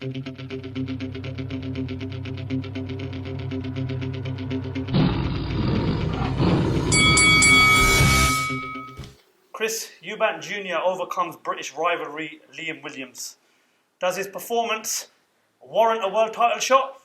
Chris Eubank JR overcomes British rivalry Liam Williams. Does his performance warrant a world title shot?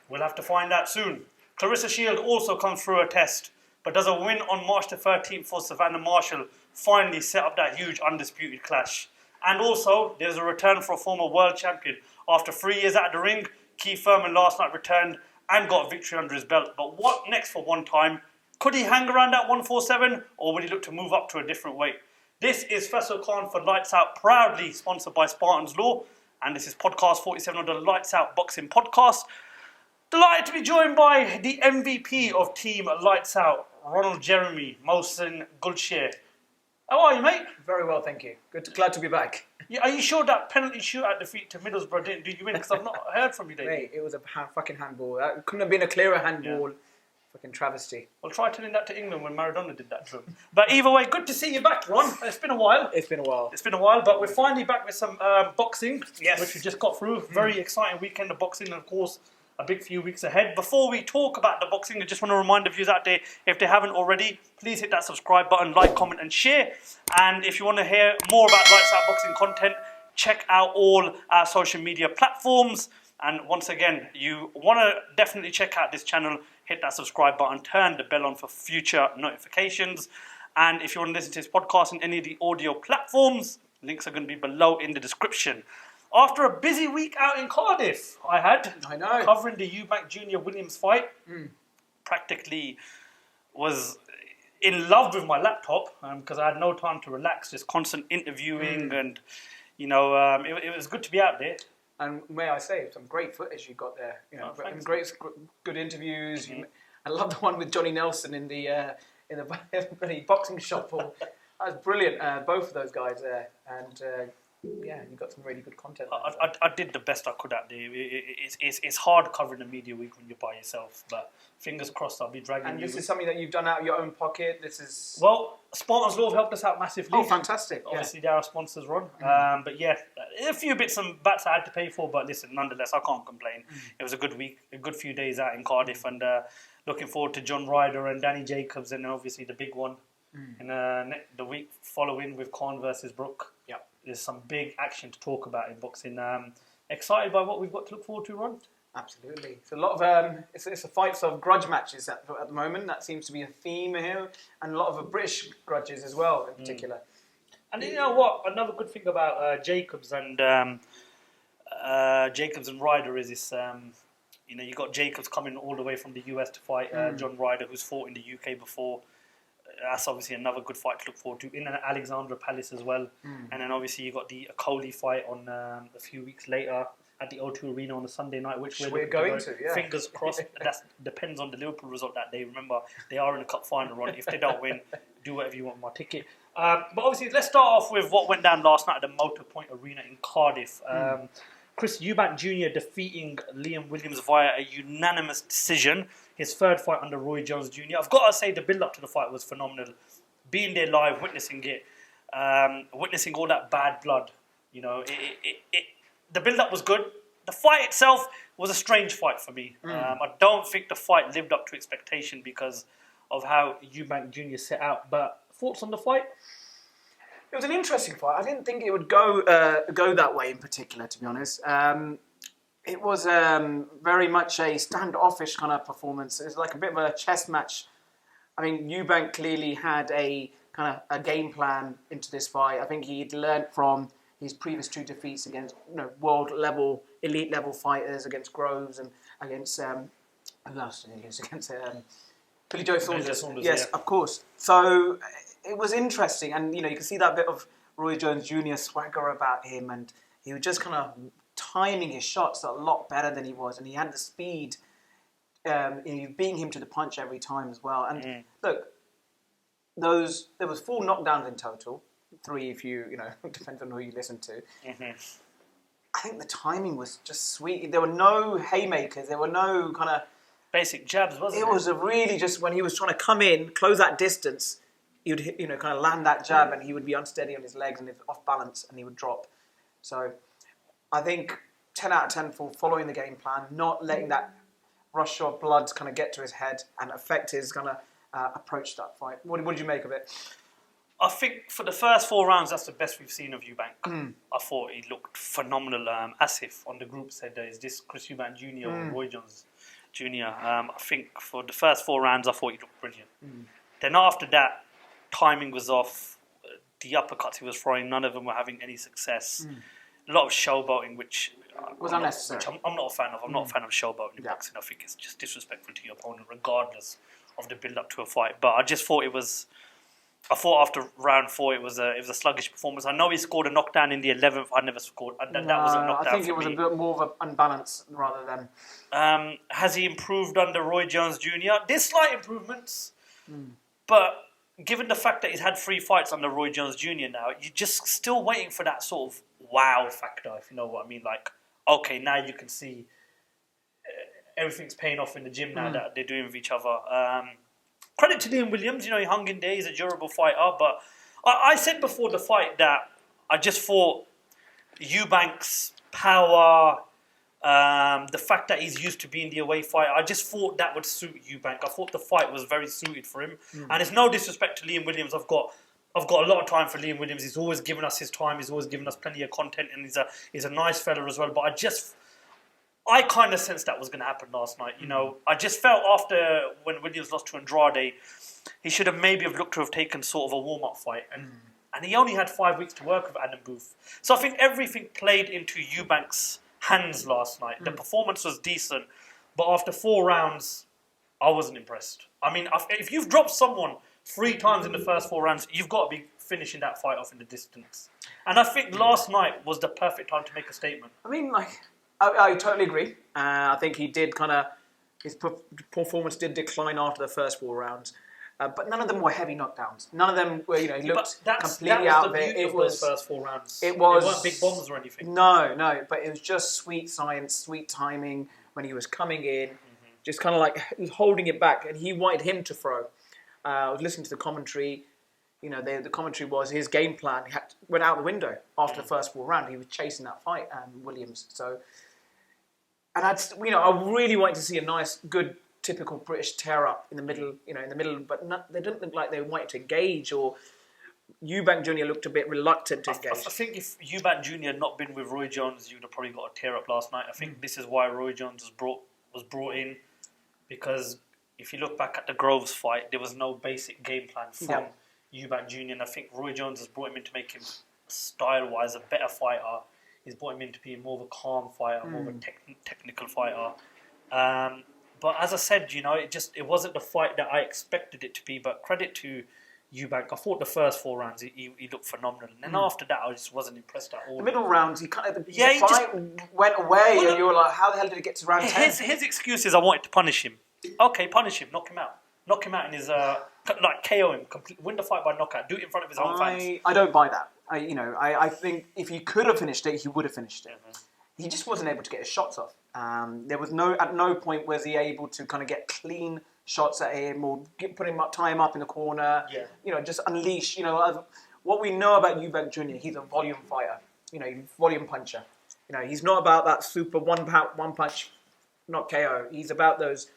We'll have to find out soon. Claressa Shields also comes through a test, but does a win on March the 13th for Savannah Marshall finally set up that huge undisputed clash? And also, there's a return for a former world champion. After 3 years out of the ring, Thurman last night returned and got a victory under his belt. But what next for one time? Could he hang around at 147, or would he look to move up to a different weight? This is Faisal Khan for Lights Out, proudly sponsored by Spartans Law. And this is podcast 47 of the Lights Out Boxing Podcast. Delighted to be joined by the MVP of Team Lights Out, Ronald Jeremy Mohsen Gulshare. How are you, mate? Very well, thank you. Glad to be back. Yeah, are you sure that penalty shootout defeat to Middlesbrough didn't do you in? Because I've not heard from you lately. Mate, it was a fucking handball. That couldn't have been a clearer handball. Yeah. Fucking travesty. Well, try telling that to England when Maradona did that to him. But either way, good to see you back, Ron. It's been a while. It's been a while, but we're finally back with some boxing, yes, which we just got through. Very exciting weekend of boxing, and of course, a big few weeks ahead. Before we talk about the boxing, I just want to remind the viewers out there, if they haven't already, please hit that subscribe button, like, comment, and share. And if you want to hear more about Lights Out boxing content, check out all our social media platforms. And once again, you want to definitely check out this channel. Hit that subscribe button, turn the bell on for future notifications. And if you want to listen to this podcast on any of the audio platforms, links are going to be below in the description. After a busy week out in Cardiff, I know, covering the Eubank JR Williams fight. Practically was in love with my laptop because I had no time to relax, just constant interviewing, and you know, it was good to be out there. And may I say, some great footage you got there. You know, good interviews. I love the one with Johnny Nelson in the boxing shop. That was brilliant. Both of those guys there, and yeah, you got some really good content. I did the best I could out there. It's hard covering a media week when you're by yourself, but fingers crossed I'll be dragging you. And this is something that you've done out of your own pocket. This is... Well, Spartans Law have helped us out massively. Oh, fantastic. Obviously, they're our sponsors, Ron. But yeah, a few bits and bats I had to pay for, but listen, nonetheless, I can't complain. It was a good week, a good few days out in Cardiff, and looking forward to John Ryder and Danny Jacobs, and obviously the big one in the week following with Khan versus Brook. Yeah. There's some big action to talk about in boxing. Excited by what we've got to look forward to, Ron? Absolutely. It's a lot of it's a fight of grudge matches at the moment. That seems to be a theme here, and a lot of British grudges as well, in particular. And you know what? Another good thing about Jacobs and Ryder is this. You know, you got Jacobs coming all the way from the US to fight John Ryder, who's fought in the UK before. That's obviously another good fight to look forward to in Alexandra Palace as well. And then obviously you got the Coley fight on a few weeks later at the O2 Arena on a Sunday night, which we're going to. Yeah. Fingers crossed. That depends on the Liverpool result that day. Remember, they are in the cup final run. If they don't win, do whatever you want with my ticket. But obviously, let's start off with what went down last night at the Motor Point Arena in Cardiff. Chris Eubank JR defeating Liam Williams via a unanimous decision. His third fight under Roy Jones Jr. I've got to say the build-up to the fight was phenomenal. Being there live, witnessing it, witnessing all that bad blood. You know, the build-up was good. The fight itself was a strange fight for me. I don't think the fight lived up to expectation because of how Eubank JR set out. But thoughts on the fight? It was an interesting fight. I didn't think it would go that way in particular, to be honest. It was very much a standoffish kind of performance. It was like a bit of a chess match. I mean, Eubank clearly had a kind of a game plan into this fight. I think he'd learnt from his previous two defeats against world level, elite level fighters, against Groves and against who else did he lose against? Billy Joe Saunders. Yes, of course. So it was interesting, and you can see that bit of Roy Jones Jr. swagger about him, and he was just kind of timing his shots a lot better than he was, and he had the speed, beating him to the punch every time as well. And look, there was 4 knockdowns in total, 3 if you depends on who you listen to. I think the timing was just sweet. There were no haymakers. There were no kind of basic jabs, wasn't it? It was really just when he was trying to come in, close that distance, he would kind of land that jab, and he would be unsteady on his legs and off balance, and he would drop. So I think 10 out of 10 for following the game plan, not letting that rush of blood kind of get to his head and affect his kind of approach to that fight. What did you make of it? I think for the first 4 rounds, that's the best we've seen of Eubank. I thought he looked phenomenal. Asif on the group said, is this Chris Eubank Jr. or Roy Jones Jr.? I think for the first 4 rounds, I thought he looked brilliant. Then after that, timing was off. The uppercuts he was throwing, none of them were having any success. A lot of showboating, which was unnecessary. I'm not a fan of. I'm not a fan of showboating in boxing. I think it's just disrespectful to your opponent, regardless of the build-up to a fight. But I just thought I thought after round 4 it was a sluggish performance. I know he scored a knockdown in the 11th. I never scored. That was a knockdown. I think it was a bit more of an unbalance rather than. Has he improved under Roy Jones Jr.? There's slight improvements, but given the fact that he's had 3 fights under Roy Jones Jr. now, you're just still waiting for that sort of wow factor, if you know what I mean. Like, okay, now you can see everything's paying off in the gym now that they're doing with each other. Credit to Liam Williams, he hung in there, he's a durable fighter, but I said before the fight that I just thought Eubank's power, the fact that he's used to being the away fighter, I just thought that would suit Eubank. I thought the fight was very suited for him. And it's no disrespect to Liam Williams. I've got a lot of time for Liam Williams. He's always given us his time. He's always given us plenty of content, and he's a nice fella as well. But I kind of sensed that was going to happen last night. I just felt after when Williams lost to Andrade, he should have maybe looked to have taken sort of a warm-up fight. And he only had 5 weeks to work with Adam Booth. So I think everything played into Eubank's hands last night. The performance was decent, but after 4 rounds, I wasn't impressed. I mean, if you've dropped someone 3 times in the first 4 rounds, you've got to be finishing that fight off in the distance. And I think last night was the perfect time to make a statement. I mean, I totally agree. I think he did his performance did decline after the first 4 rounds. But none of them were heavy knockdowns. None of them were, he looked completely out of it. It was the first 4 rounds. It weren't big bombs or anything. No, but it was just sweet science, sweet timing when he was coming in, just kind of like he was holding it back, and he wanted him to throw. I was listening to the commentary. The commentary was his game plan went out the window after the first 4 rounds. He was chasing that fight, Williams. So, and I really wanted to see a nice, good, typical British tear up in the middle, but they didn't look like they wanted to engage, or Eubank Jr. looked a bit reluctant to engage. I think if Eubank Jr. had not been with Roy Jones, you'd have probably got a tear up last night. I think this is why Roy Jones was brought in, because if you look back at the Groves fight, there was no basic game plan from Eubank Jr. And I think Roy Jones has brought him in to make him style-wise a better fighter. He's brought him in to be more of a calm fighter, more of a technical fighter. But as I said, it wasn't the fight that I expected it to be. But credit to Eubank. I thought the first 4 rounds he looked phenomenal, and then after that I just wasn't impressed at all. The middle rounds, the fight went away, and you were like, "How the hell did it get to round 10?" His excuse is, "I wanted to punish him." Okay, punish him, knock him out in his KO him, win the fight by knockout, do it in front of his own fans. I don't buy that. I think if he could have finished it, he would have finished it. He just wasn't able to get his shots off. There was at no point was he able to kind of get clean shots at him or tie him up in the corner. Just unleash. What we know about Eubank Jr., he's a volume fighter. Volume puncher. He's not about that super one punch, not KO. He's about those,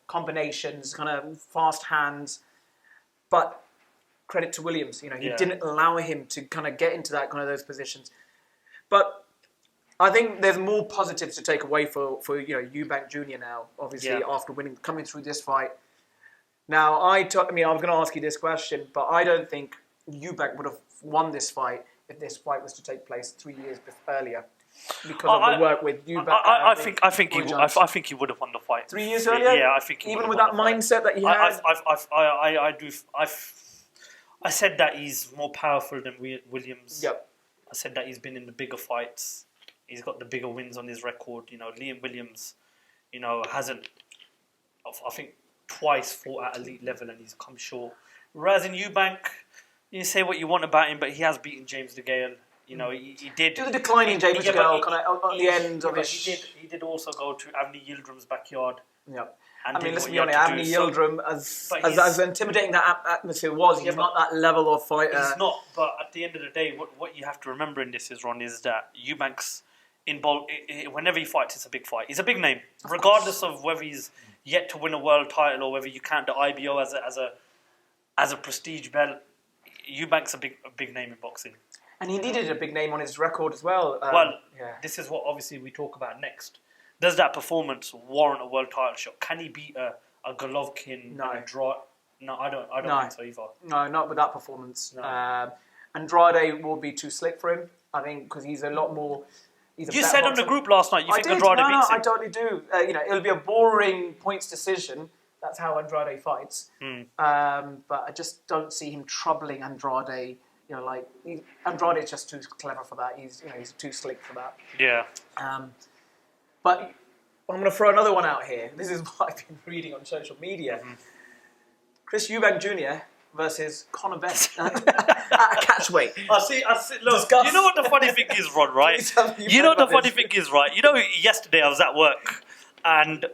combinations, kind of fast hands. But credit to Williams, he didn't allow him to kind of get into that kind of those positions. But I think there's more positives to take away for Eubank Jr. now, obviously, after coming through this fight. Now, I was going to ask you this question, but I don't think Eubank would have won this fight if this fight was to take place 3 years earlier, because of the work with Eubank. I think he would have won the fight 3 years earlier. Yeah, I think even with that mindset that he had. I said that he's more powerful than Williams. Yep. I said that he's been in the bigger fights. He's got the bigger wins on his record. Liam Williams, hasn't, I think, twice fought at elite level and he's come short. Whereas in Eubank, you say what you want about him, but he has beaten James DeGale. He did. Do the declining James DeGale kind of on the end of his... He did also go to Avni Yildirim's backyard. Yeah. Let's be honest, Avni Yildirim, as intimidating that atmosphere was, he's not that level of fighter. He's not, but at the end of the day, what you have to remember in this is, Ron, is that Eubank's whenever he fights, it's a big fight. He's a big name, regardless of whether he's yet to win a world title or whether you count the IBO as a prestige belt. Eubank's a big name in boxing. And he needed a big name on his record as well. This is what obviously we talk about next. Does that performance warrant a world title shot? Can he beat a Golovkin? No. No, I don't think so either. No, not with that performance. No. Andrade will be too slick for him, I think, because he's a lot more... You said on the group last night you think Andrade beats him. I totally do. It'll be a boring points decision. That's how Andrade fights. But I just don't see him troubling Andrade. Andrade is just too clever for that. He's too slick for that. Yeah. But I'm going to throw another one out here. This is what I've been reading on social media. Chris Eubank Jr. versus Conor Benn at catchweight. I see. Look, you know what the funny thing is, Ron, right? You know what the funny thing is, right? You know, yesterday I was at work and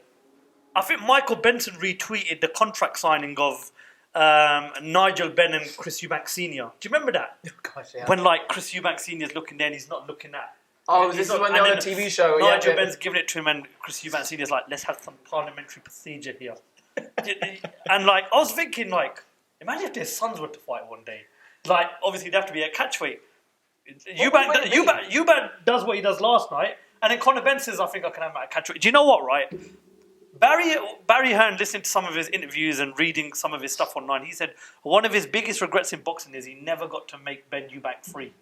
I think Michael Benson retweeted the contract signing of Nigel Benn and Chris Eubank Sr. Do you remember that? Oh, gosh, yeah. When Chris Eubank Sr. is looking there and he's not looking at. Oh, this is when they're on a TV show. Nigel Benn's giving it to him and Chris Eubank Sr. is like, let's have some parliamentary procedure here. And I was thinking imagine if their sons were to fight one day. Obviously, they have to be at catchweight. Eubank does what he does last night, and then Conor Benn says, I think I can have him at catchweight. Do you know what, right? Barry Hearn, listening to some of his interviews and reading some of his stuff online, he said one of his biggest regrets in boxing is he never got to make Ben Eubank free.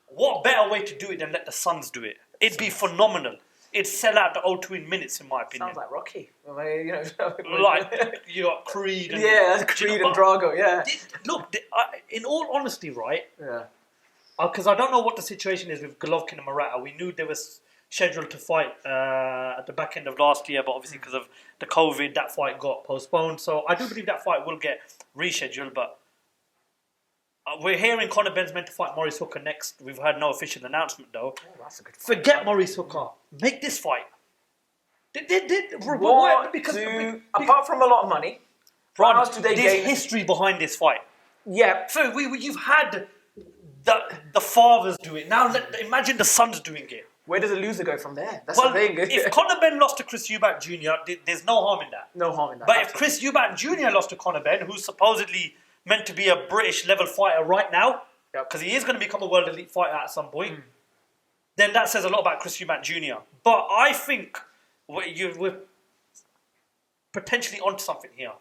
What better way to do it than let the sons do it? It'd be phenomenal. It'd sell out the O2 in minutes, in my opinion. Sounds like Rocky. You got Creed. And, Creed and Drago, yeah. In all honesty, right? Yeah. Because I don't know what the situation is with Golovkin and Murata. We knew they were scheduled to fight at the back end of last year, but obviously because of the COVID, that fight got postponed. So I do believe that fight will get rescheduled, but we're hearing Conor Benn's meant to fight Maurice Hooker next. We've had no official announcement, though. Oh, that's a good fight. Forget Maurice Hooker. Make this fight. Apart from a lot of money, Ron, there's history behind this fight. Yeah. So you've had the fathers do it. Now imagine the sons doing it. Where does the loser go from there? That's the thing. If Conor Benn lost to Chris Eubank Jr., there's no harm in that. No harm in that. But if Chris Eubank Jr. lost to Conor Benn, who's supposedly meant to be a British level fighter right now, because he is going to become a world elite fighter at some point, then that says a lot about Chris Eubank Jr. But I think we're potentially onto something here.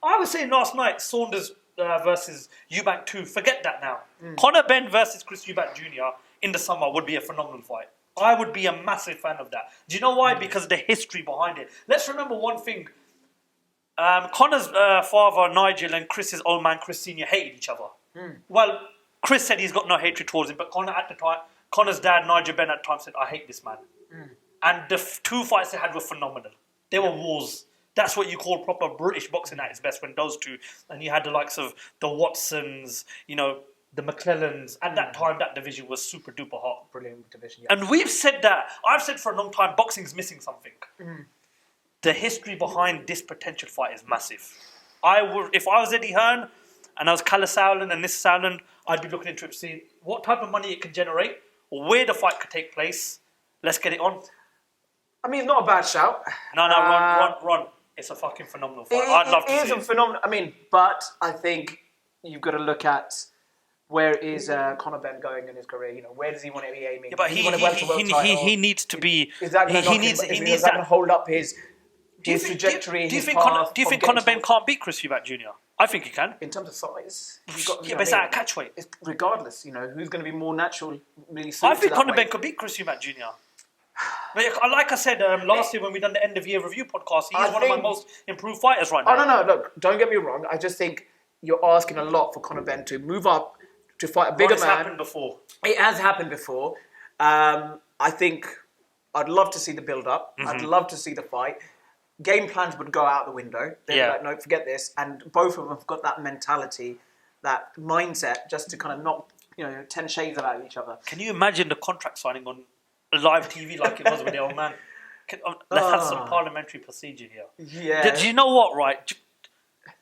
I was saying last night, Saunders versus Eubank 2, forget that now. Conor Benn versus Chris Eubank Jr. in the summer would be a phenomenal fight. I would be a massive fan of that. Do you know why? Because of the history behind it. Let's remember one thing. Conor's father, Nigel, and Chris's old man, Chris Sr., hated each other. Well, Chris said he's got no hatred towards him, but Conor's dad, Nigel Benn, at the time said, I hate this man. And the two fights they had were phenomenal. They were wars. That's what you call proper British boxing at its best, when those two, and you had the likes of the Watsons, the McClellans. At that time, that division was super duper hot. Brilliant division, yeah. And we've said that. I've said for a long time, boxing's missing something. The history behind this potential fight is massive. If I was Eddie Hearn and I was Kalle Sauerland and this Sauerland, I'd be looking into it to see what type of money it can generate, where the fight could take place. Let's get it on. I mean, it's not a bad shout. No, Ron. It's a fucking phenomenal fight. I'd love to see it. It is a phenomenal. I mean, but I think you've got to look at where is Conor Benn going in his career. Where does he want to be aiming? Yeah, but he needs to be. Is that going to hold up his trajectory? Do you think Conor Benn can't beat Chris Eubank Jr.? I think he can. In terms of size, but it's at catchweight. Regardless, who's going to be more naturally suited. I think Conor Benn could beat Chris Eubank Jr. Like I said last year when we done the end of year review podcast, he's one of my most improved fighters right now. Oh no! Look, don't get me wrong. I just think you're asking a lot for Conor Benn to move up to fight a bigger man. It's happened before. It has happened before. I think I'd love to see the build up. I'd love to see the fight. Game plans would go out the window. They'd be like, no, forget this. And both of them have got that mentality, that mindset, just to kind of knock 10 shades about each other. Can you imagine the contract signing on live TV like it was with the old man? Let's have some parliamentary procedure here. Yeah. Do you know what, right?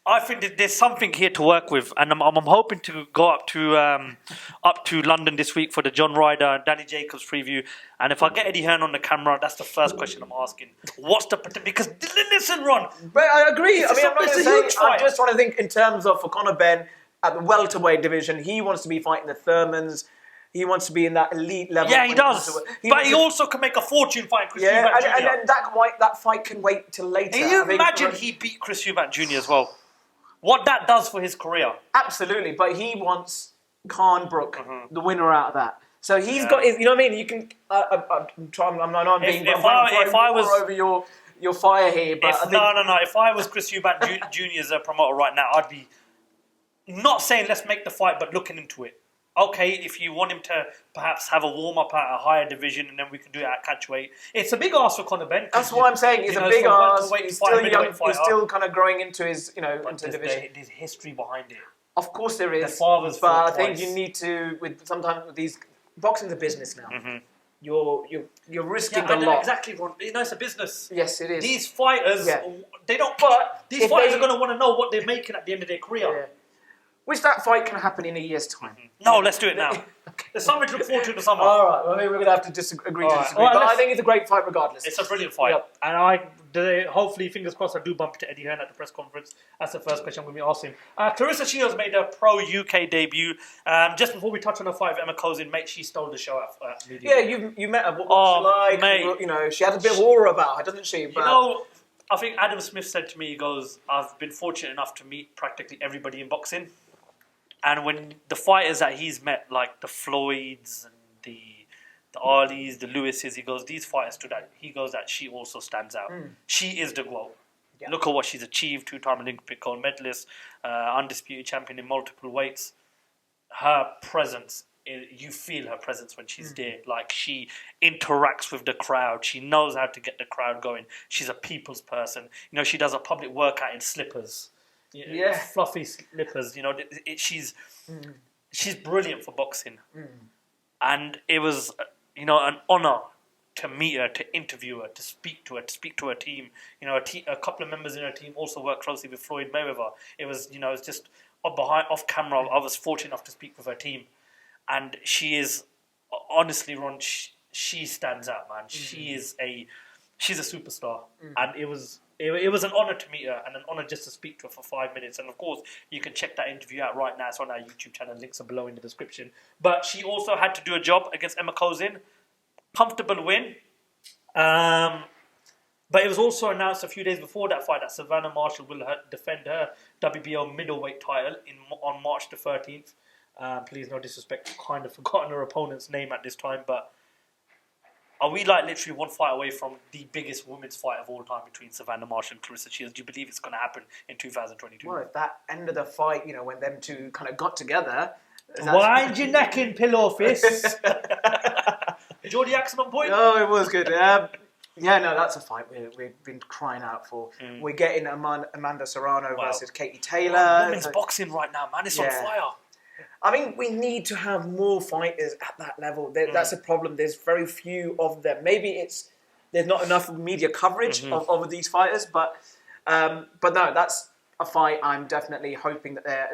I think that there's something here to work with, and I'm hoping to go up to London this week for the John Ryder and Danny Jacobs preview. And if I get Eddie Hearn on the camera, that's the first question I'm asking. What's the potential? Because listen, Ron. But I agree. I mean, I'm just trying to think in terms of for Conor Benn at the welterweight division. He wants to be fighting the Thurmans. He wants to be in that elite level. Yeah, he does. But he also can make a fortune fighting Chris Eubank Jr. And then that fight can wait till later. Can you imagine he beat Chris Eubank Jr. as well? What that does for his career. Absolutely, but he wants Kel Brook, the winner out of that. So he's got his, you know what I mean? You can, I'm trying, I'm not being, if I was over your fire here, but no. If I was Chris Eubank Jr.'s promoter right now, I'd be not saying let's make the fight, but looking into it. Okay, if you want him to perhaps have a warm-up at a higher division and then we can do it at catchweight. It's a big ask for Conor Benn. That's what I'm saying. It's a big ask. He's still young. He's still kind of growing into his, into division. There's history behind it. Of course there is. The father's but I think you need to, sometimes with these, boxing's a business now. Mm-hmm. You're risking a lot. Exactly, Ron. It's a business. Yes, it is. These fighters, they don't. But these fighters are going to want to know what they're making at the end of their career. Yeah. Which that fight can happen in a year's time. Mm-hmm. No, let's do it now. Okay. There's something to look forward to in the summer. All right, well, maybe we're going to have to disagree to disagree. But I think it's a great fight regardless. It's a brilliant fight. Yep. And hopefully, fingers crossed, I do bump into Eddie Hearn at the press conference. That's the first question I'm going to be asking. Claressa Shields made her pro-UK debut. Just before we touch on her fight with Emma Kozin, mate, she stole the show at media. Yeah, you met her. What was she like? Mate, she had a bit of aura about her, doesn't she? But I think Adam Smith said to me, he goes, I've been fortunate enough to meet practically everybody in boxing. And when the fighters that he's met, like the Floyds and the Alis, the Lewises, he goes, these fighters stood out. He goes that she also stands out. She is the GWOAT. Yeah. Look at what she's achieved, 2-time Olympic gold medalist, undisputed champion in multiple weights. Her presence, you feel her presence when she's there. Like, she interacts with the crowd. She knows how to get the crowd going. She's a people's person. She does a public workout in slippers. Fluffy slippers. She's brilliant for boxing, and it was an honor to meet her, to interview her, to speak to her team. A couple of members in her team also work closely with Floyd Mayweather. It was it's just off camera. I was fortunate enough to speak with her team, and she is honestly, Ron. She stands out, man. She's a superstar, and it was an honour to meet her and an honour just to speak to her for 5 minutes. And of course, you can check that interview out right now. It's on our YouTube channel. Links are below in the description. But she also had to do a job against Emma Kozin. Comfortable win. But it was also announced a few days before that fight that Savannah Marshall will defend her WBO middleweight title on March the 13th. Please, no disrespect. I've kind of forgotten her opponent's name at this time, but are we literally one fight away from the biggest women's fight of all time between Savannah Marshall and Claressa Shields? Do you believe it's going to happen in 2022? Well, at that end of the fight, when them two kind of got together... Wind your neck in, pillow fist. Geordie accent on point? Oh, it was good. That's a fight we've been crying out for. We're getting Amanda Serrano versus Katie Taylor. Women's boxing right now, man. It's on fire. I mean, we need to have more fighters at that level. That's a problem. There's very few of them. Maybe there's not enough media coverage of these fighters, but no, that's a fight. I'm definitely hoping that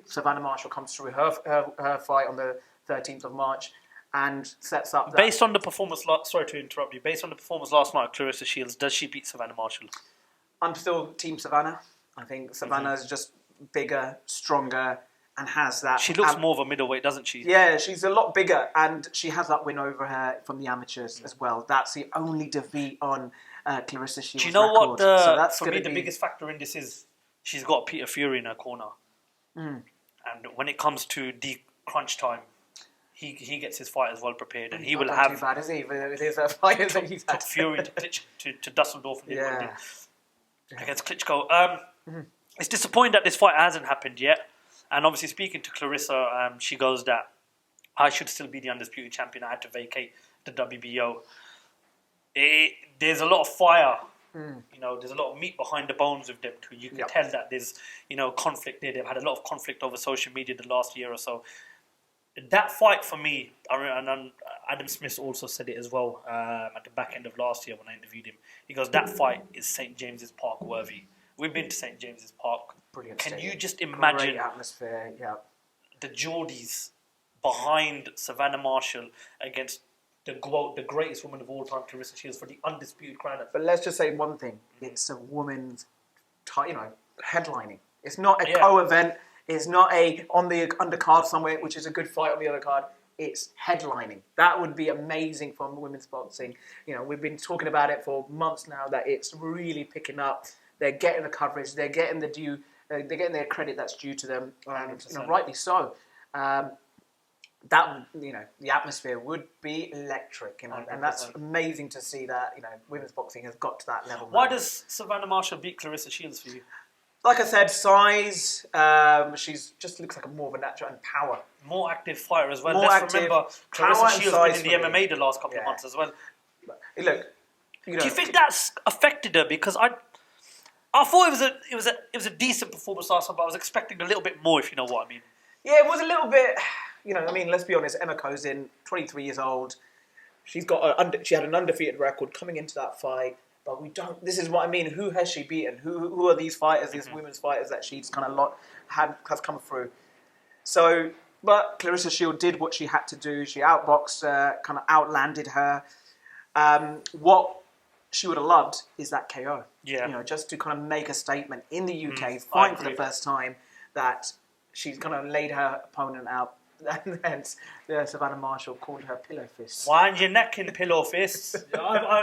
Savannah Marshall comes through her fight on the 13th of March and sets up. Based on the performance, sorry to interrupt you. Based on the performance last night of Claressa Shields, does she beat Savannah Marshall? I'm still Team Savannah. I think Savannah is just bigger, stronger, and has that... She looks more of a middleweight, doesn't she? Yeah, she's a lot bigger, and she has that win over her from the amateurs as well. That's the only defeat on Claressa Shields' Do you know record. what for me the biggest factor in this is? She's got Peter Fury in her corner. And when it comes to the crunch time, he gets his fighters well prepared, and he will have... Too bad, is he? With his fighters that he's had. Took Fury to Dusseldorf against Klitschko. It's disappointing that this fight hasn't happened yet. And obviously, speaking to Claressa, she goes that I should still be the undisputed champion. I had to vacate the WBO. There's a lot of fire. There's a lot of meat behind the bones with them too. You can tell that there's conflict there. They've had a lot of conflict over social media the last year or so. That fight for me, and Adam Smith also said it as well at the back end of last year when I interviewed him. He goes, that fight is St. James's Park worthy. We've been to St. James's Park. Brilliant. Can stadium. you just imagine Great atmosphere? Yeah. the Geordies behind Savannah Marshall against the GWOAT, the greatest woman of all time, Claressa Shields, for the undisputed crown? But let's just say one thing: it's a woman's, headlining. It's not a co-event. It's not a on the undercard somewhere, which is a good fight on the other card. It's headlining. That would be amazing for women's boxing. We've been talking about it for months now. That it's really picking up. They're getting the coverage. They're getting the due. They're getting their credit that's due to them, and rightly so. That the atmosphere would be electric, and that's amazing to see that women's boxing has got to that level. Why does Savannah Marshall beat Claressa Shields for you? Like I said, size. She's just looks like more of a natural, and power. More active fighter as well. More Let's active, remember Claressa Shields been in the MMA the last couple of months as well. Look, do you think that's affected her? Because I thought it was a decent performance last time, but I was expecting a little bit more, if you know what I mean. Yeah, it was a little bit. Let's be honest. Emma Kozin, 23 years old. She had an undefeated record coming into that fight. But we don't. This is what I mean. Who has she beaten? Who are these fighters? These women's fighters that she's kind of has come through. So, but Claressa Shields did what she had to do. She outboxed her, kind of outlanded her. What she would have loved is that KO. Yeah. Just to kind of make a statement in the UK, fighting for the first time, that she's kind of laid her opponent out. And hence, Savannah Marshall called her pillow fists. Wind your neck in pillow fists.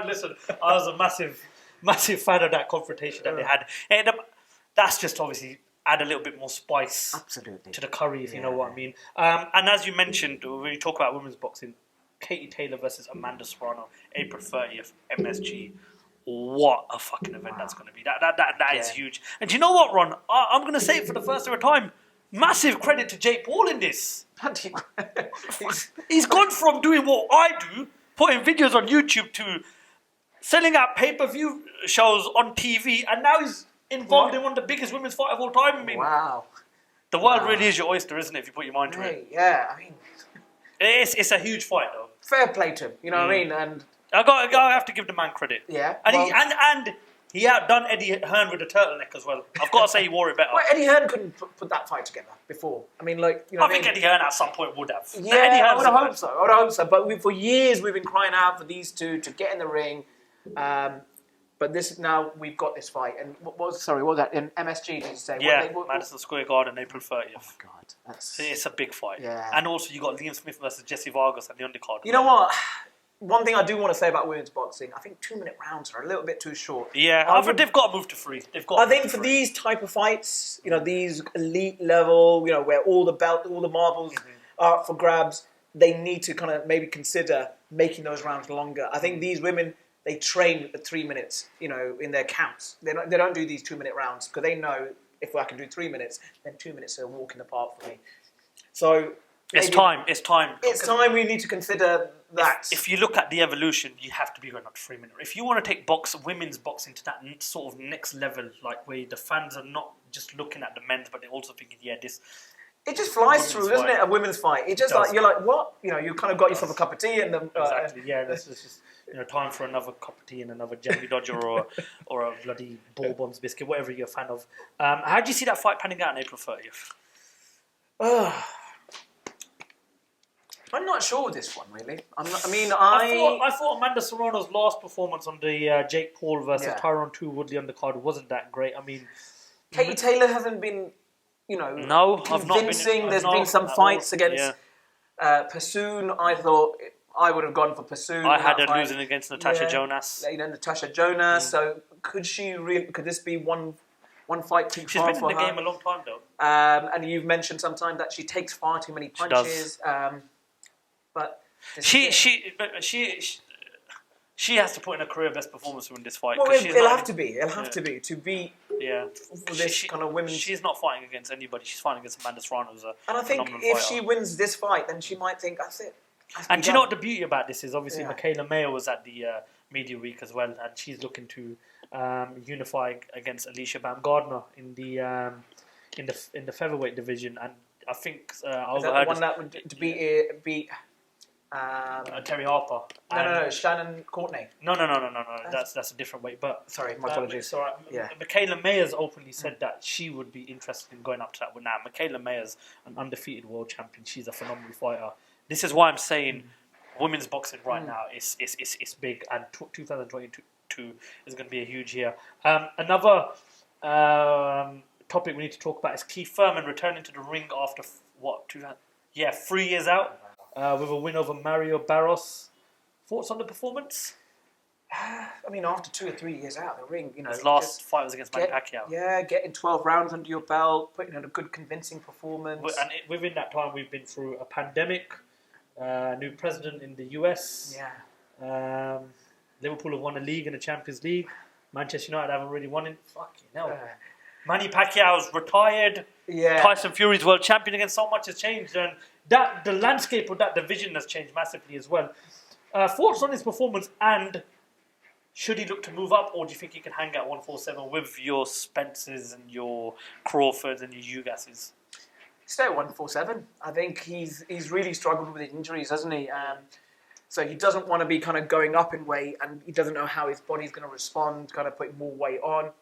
Listen, I was a massive fan of that confrontation that they had. And that's just obviously add a little bit more spice Absolutely. To the curry, if you know what I mean. And as you mentioned, when you talk about women's boxing, Katie Taylor versus Amanda Serrano, April 30th, MSG. What a fucking event that's going to be. That is huge. And do you know what, Ron? I'm going to say it for the first ever time. Massive credit to Jake Paul in this. He's gone from doing what I do, putting videos on YouTube, to selling out pay-per-view shows on TV, and now he's involved in one of the biggest women's fight of all time. I mean, wow. The world really is your oyster, isn't it, if you put your mind to it? Yeah, It's a huge fight, though. Fair play to him, you know what I mean? And I have to give the man credit. Yeah. And he outdone Eddie Hearn with a turtleneck as well. I've got to say he wore it better. Well, Eddie Hearn couldn't put that fight together before. I mean, I think Eddie Hearn at some point would have. Yeah, I would have hoped so. But for years we've been crying out for these two to get in the ring. But now we've got this fight. And what was that? In MSG, did you say? Yeah, Madison Square Garden, April 30th. Oh, my God. It's a big fight. Yeah. And also you got Liam Smith versus Jesse Vargas at the undercard. You know what? One thing I do want to say about women's boxing, I think 2-minute rounds are a little bit too short. Yeah, they've got to move to 3. I think for these type of fights, these elite level, where all the marbles are up for grabs, they need to kind of maybe consider making those rounds longer. I think these women, they train at 3 minutes, in their counts. They don't do these 2-minute rounds because they know if I can do 3 minutes, then 2 minutes are a walk in the park for me. So it's time. It's time we need to consider that. If you look at the evolution, you have to be going up to 3 minutes. If you want to take women's boxing to that sort of next level, like where the fans are not just looking at the men's, but they're also thinking, this. It just flies through, doesn't it? A women's fight. It just you're like, what? You kind of got yourself a cup of tea and the exactly. Yeah, this is just time for another cup of tea and another Jelly Dodger or a bloody Bourbon's biscuit, whatever you're a fan of. How do you see that fight panning out on April 30th? I'm not sure with this one, really. I thought Amanda Serrano's last performance on the Jake Paul versus Tyrone 2 Woodley undercard wasn't that great. I mean, Katie Taylor hasn't been, convincing. There's been some fights against Pursoon. I thought I would have gone for Pursoon. I had her losing against Natasha Jonas. Natasha Jonas. So could this be one fight too far for her? She's been in the game a long time, though. And you've mentioned sometimes that she takes far too many punches. But she has to put in a career best performance in this fight. Well, it'll have to be to beat this kind of women. She's not fighting against anybody. She's fighting against Amanda Serrano, who's a and I think if she wins this fight, then she might think that's it. And do you know what the beauty about this is? Obviously, Michaela Mayer was at the media week as well, and she's looking to unify against Alicia Baumgardner in the featherweight division. And I think is that the one that would beat Terry Harper. No, Shannon Courtney. No. That's a different weight. But sorry, my apologies. It's all right. Yeah. Michaela Mayers openly said that she would be interested in going up to that one. Now, Michaela Mayers, an undefeated world champion, she's a phenomenal fighter. This is why I'm saying women's boxing right now is big, and 2022 is going to be a huge year. Another topic we need to talk about is Keith Thurman returning to the ring after 3 years out with a win over Mario Barros. Thoughts on the performance? I mean, after 2 or 3 years out of the ring, his last fight was against Manny Pacquiao. Yeah, getting 12 rounds under your belt, putting in a good convincing performance. And within that time, we've been through a pandemic, new president in the US. Yeah. Liverpool have won a league and a Champions League. Manchester United haven't really won it. Fucking hell. Manny Pacquiao's retired. Yeah. Tyson Fury's world champion again. So much has changed, and the landscape of that division has changed massively as well. Thoughts on his performance, and should he look to move up, or do you think he can hang at 147 with your Spencers and your Crawfords and your Ugases? Stay at 147. I think he's really struggled with injuries, hasn't he? So he doesn't want to be kind of going up in weight, and he doesn't know how his body's going to respond, kind of putting more weight on.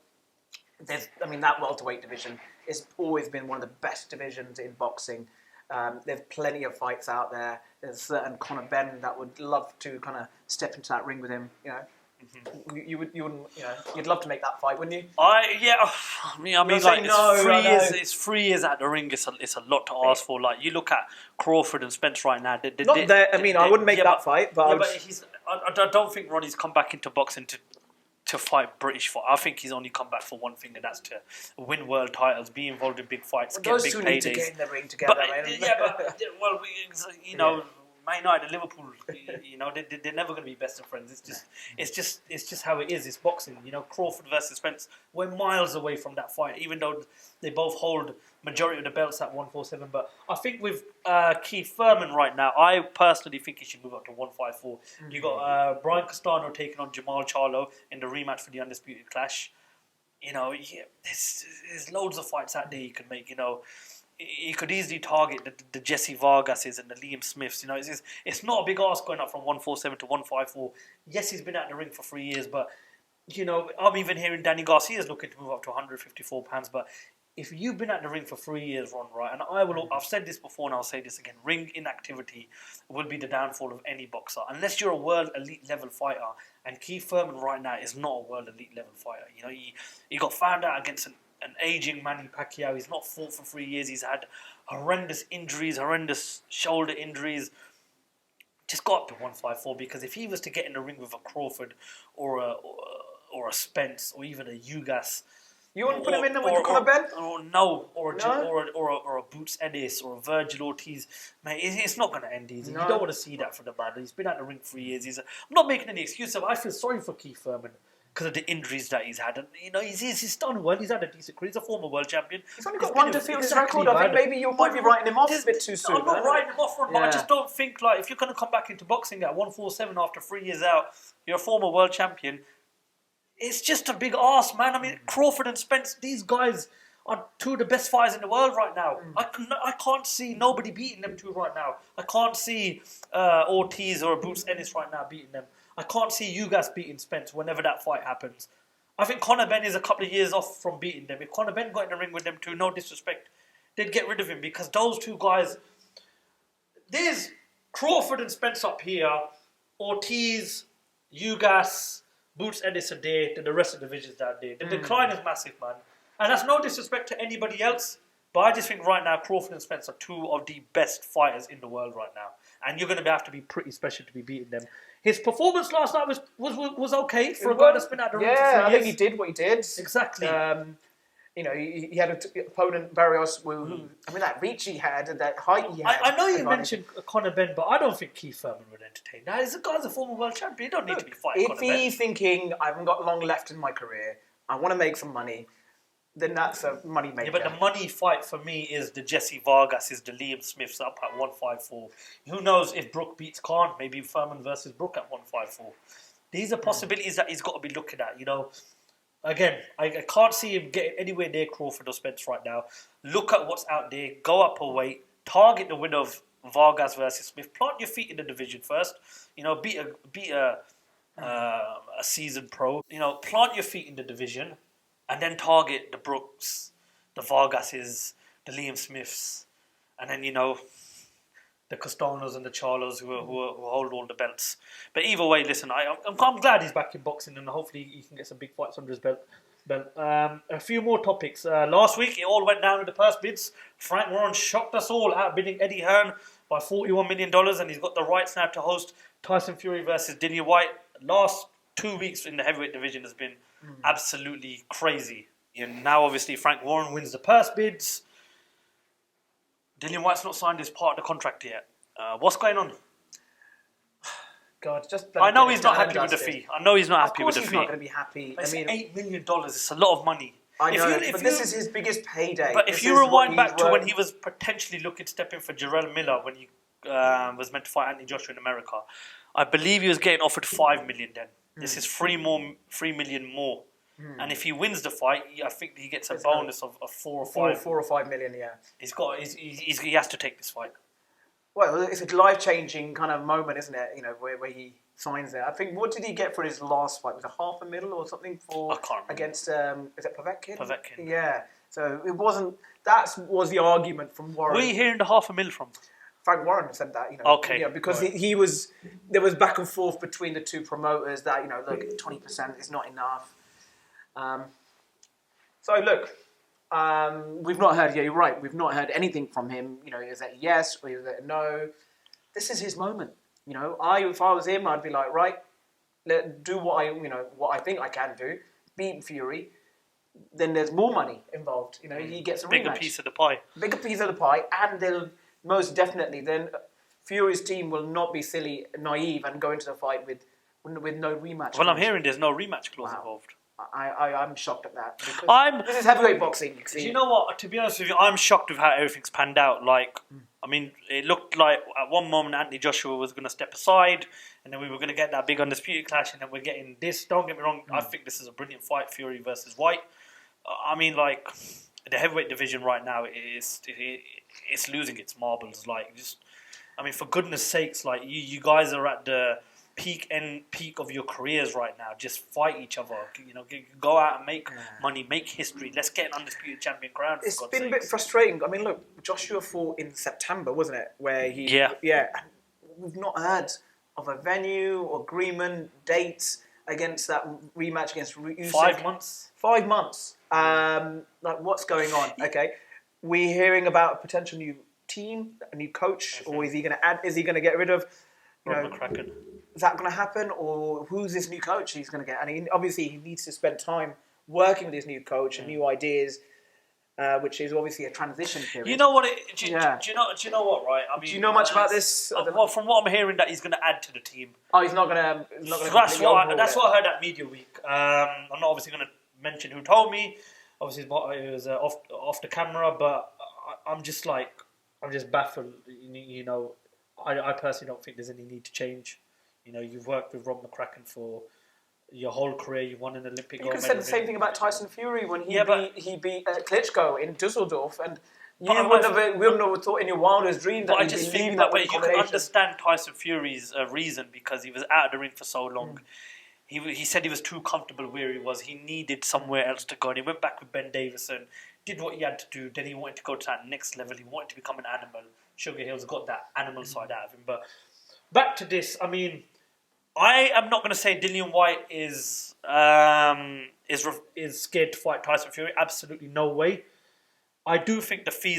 That welterweight division has always been one of the best divisions in boxing. There's plenty of fights out there. There's certain Conor Benn that would love to kind of step into that ring with him. You know, you'd love to make that fight, wouldn't you? It's 3 years at the ring. It's a lot to ask for. Like, you look at Crawford and Spence right now. I wouldn't make that fight, but I don't think Ronnie's come back into boxing to fight British fight. I think he's only come back for one thing, and that's to win world titles, be involved in big fights, get big paydays. Those two need to get in the ring together. Man United and Liverpool, they're never going to be best of friends. It's just how it is. It's boxing. Crawford versus Spence. We're miles away from that fight, even though they both hold majority of the belts at 147. But I think with Keith Thurman right now, I personally think he should move up to 154. Mm-hmm. You got Brian Castano taking on Jamal Charlo in the rematch for the undisputed clash. There's loads of fights out there you can make. He could easily target the Jesse Vargases and the Liam Smiths. It's not a big ask going up from 147 to 154. Yes, he's been out in the ring for 3 years, but I'm even hearing Danny Garcia's looking to move up to 154 pounds. But if you've been out in the ring for 3 years, Ron, right, and I've said this before and I'll say this again: ring inactivity will be the downfall of any boxer, unless you're a world elite level fighter. And Keith Thurman right now is not a world elite level fighter. He got found out against an aging Manny Pacquiao. He's not fought for 3 years. He's had horrendous injuries, horrendous shoulder injuries. Just got up to 154, because if he was to get in the ring with a Crawford or a Spence or even a Ugas, you wouldn't put him in there with Conor Benn? Or a Boots Ennis or a Virgil Ortiz. Mate, it's not going to end easy. No. You don't want to see that for the man. He's been out the ring 3 years. I'm not making any excuses. I feel sorry for Keith Thurman because of the injuries that he's had. And, he's done well. He's had a decent career. He's a former world champion. He's only got one defeated record. I think maybe you might be writing him off a bit too soon. I'm not writing him off, Ron, but I just don't think, if you're going to come back into boxing at 147 after 3 years out, you're a former world champion. It's just a big ask, man. Crawford and Spence, these guys are two of the best fighters in the world right now. I can't see nobody beating them two right now. I can't see Ortiz or Bruce Ennis right now beating them. I can't see Ugas beating Spence whenever that fight happens. I think Conor Benn is a couple of years off from beating them. If Conor Benn got in the ring with them two, no disrespect, they'd get rid of him, because those two guys... There's Crawford and Spence up here, Ortiz, Ugas... Boots Ennis are there, then the rest of the divisions down there. The decline is massive, man. And that's no disrespect to anybody else, but I just think right now Crawford and Spence are two of the best fighters in the world right now. And you're going to have to be pretty special to be beating them. His performance last night was okay for a guy that's been out the ring for 3 years. Yeah, I think he did what he did. Exactly. He had an opponent, Barrios, that reach he had and that height he had. I know you mentioned Conor Benn, but I don't think Keith Thurman would entertain that. This guy's a former world champion. You don't need to be fighting Conor Benn. If he's thinking, I haven't got long left in my career, I want to make some money, then that's a money maker. Yeah, but the money fight for me is the Jesse Vargas, the Liam Smiths up at 154. Who knows if Brook beats Khan? Maybe Thurman versus Brook at 154. These are possibilities that he's got to be looking at, Again, I can't see him getting anywhere near Crawford or Spence right now. Look at what's out there. Go up a weight. Target the win of Vargas versus Smith. Plant your feet in the division first. You know, beat a seasoned pro. You know, plant your feet in the division, and then target the Brooks, the Vargases, the Liam Smiths, and then, you know, the Castanos and the Charlos who hold all the belts. But either way, listen, I'm glad he's back in boxing, and hopefully he can get some big fights under his belt. A few more topics. Last week, it all went down with the purse bids. Frank Warren shocked us all, outbidding Eddie Hearn by $41 million, and he's got the rights now to host Tyson Fury versus Dillian Whyte. Last 2 weeks in the heavyweight division has been absolutely crazy. And now, obviously, Frank Warren wins the purse bids. Dillian Whyte's not signed his part of the contract yet. What's going on? God, I know he's not happy with the fee. I know he's not happy with the fee. Of course he's not going to be happy. But it's $8 million. It's a lot of money. I know, but this is his biggest payday. But if you rewind back to when he was potentially looking to step in for Jarrell Miller when he was meant to fight Anthony Joshua in America, I believe he was getting offered $5 million then. This is $3 million more. And if he wins the fight, I think he gets a bonus of 4 or 5 million. Yeah, he has to take this fight. Well, it's a life-changing kind of moment, isn't it? You know, where he signs there. I think, what did he get for his last fight? Was it $500,000 or something for? I can't remember. Against is it Povetkin? Povetkin. Yeah. So it wasn't. That was the argument from Warren. Where are you hearing the $500,000 from? Frank Warren said that, you know. Okay. Yeah, because he was. There was back and forth between the two promoters that, you know, look, 20% is not enough. So look, we've not heard. Yeah, you're right. We've not heard anything from him. You know, is that a yes or is that a no? This is his moment. You know, if I was him, I'd be like, right, do what I think I can do. Beat Fury. Then there's more money involved. You know, he gets a bigger rematch. piece of the pie. Bigger piece of the pie, and they'll most definitely then Fury's team will not be silly, naive, and go into the fight with no rematch. Well, I'm hearing there's no rematch clause involved. I'm shocked at that. Because this is heavyweight boxing. Do you know what? To be honest with you, I'm shocked with how everything's panned out. Like, I mean, it looked like at one moment Anthony Joshua was going to step aside, and then we were going to get that big undisputed clash, and then we're getting this. Don't get me wrong. I think this is a brilliant fight, Fury versus Whyte. I mean, like, the heavyweight division right now it's losing its marbles. Like, just, I mean, for goodness sakes, like you guys are at the peak of your careers right now. Just fight each other. You know, go out and make money, make history. Let's get an undisputed champion crowned. It's been a bit frustrating. I mean, look, Joshua fought in September, wasn't it? Where he and we've not heard of a venue, agreement, dates against that rematch against Usyk. 5 months. 5 months. Like, what's going on? Okay, we're hearing about a potential new team, a new coach, or is he going to add? Is he going to get rid of? Rob McCracken. Is that going to happen, or who's this new coach he's going to get? And obviously he needs to spend time working with his new coach and new ideas, which is obviously a transition period. You know what? Do you know what? Right? I mean, do you know much about this? Well, from what I'm hearing, that he's going to add to the team. Oh, he's not going to. That's what I heard at Media Week. I'm not obviously going to mention who told me. Obviously, it was off the camera, but I'm just baffled. You know, I personally don't think there's any need to change. You know, you've worked with Rob McCracken for your whole career. You won an Olympic gold medal. You could say the same thing about Tyson Fury when he beat Klitschko in Dusseldorf, and we wouldn't have thought in your wildest dreams that he'd be leaving that way. You can understand Tyson Fury's reason, because he was out of the ring for so long. He said he was too comfortable where he was. He needed somewhere else to go, and he went back with Ben Davison, did what he had to do. Then he wanted to go to that next level. He wanted to become an animal. Sugar Hill's got that animal side out of him. But back to this, I mean, I am not going to say Dillian Whyte is scared to fight Tyson Fury. Absolutely no way. I do think the fee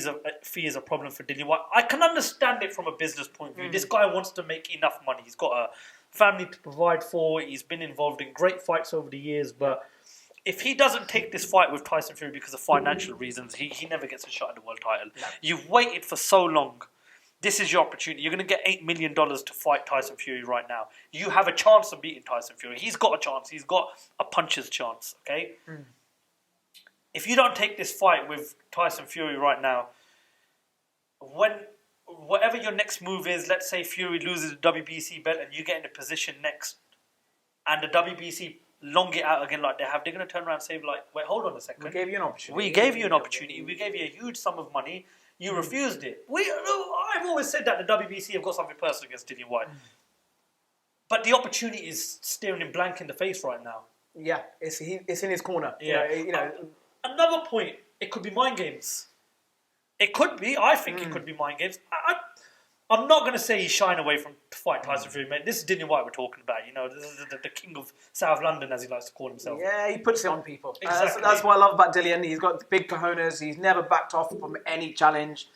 is a problem for Dillian Whyte. I can understand it from a business point of view. This guy wants to make enough money. He's got a family to provide for. He's been involved in great fights over the years. But if he doesn't take this fight with Tyson Fury because of financial reasons, he never gets a shot at the world title. No. You've waited for so long. This is your opportunity. You're going to get $8 million to fight Tyson Fury right now. You have a chance of beating Tyson Fury. He's got a chance. He's got a puncher's chance, okay? If you don't take this fight with Tyson Fury right now, whatever your next move is, let's say Fury loses the WBC belt and you get in a position next, and the WBC long it out again like they have, they're going to turn around and say, like, wait, hold on a second. We gave you an opportunity. We gave you an opportunity. We gave you a huge sum of money. You refused it. I've always said that the WBC have got something personal against Dillian Whyte. But the opportunity is staring him blank in the face right now. Yeah, it's in his corner. Yeah. Another point, it could be mind games. It could be. I think it could be mind games. I'm not going to say he's shying away from fighting Tyson Fury, mate. This is Dillian Whyte we're talking about. This is the king of South London, as he likes to call himself. Yeah, he puts it on people. Exactly. That's what I love about Dillian. He's got big cojones. He's never backed off from any challenge.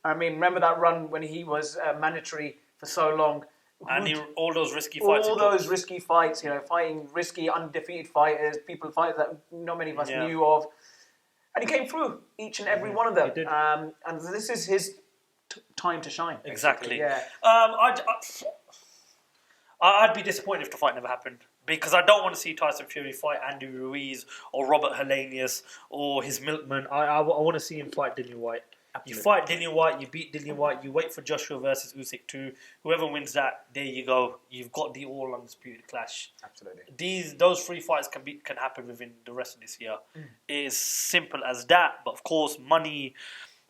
I mean, remember that run when he was mandatory for so long? And all those risky fights. Risky fights, fighting risky, undefeated fighters, fighters that not many of us knew of. And he came through each and every one of them. He did. And this is his time to shine. Basically. Exactly. Yeah. I'd be disappointed if the fight never happened. Because I don't want to see Tyson Fury fight Andy Ruiz or Robert Helenius or his milkman. I want to see him fight Dillian Whyte. Absolutely. You fight Dillian Whyte, you beat Dillian Whyte, you wait for Joshua versus Usyk 2. Whoever wins that, there you go. You've got the all undisputed clash. Absolutely. Those 3 fights can happen within the rest of this year. It is simple as that. But of course, money,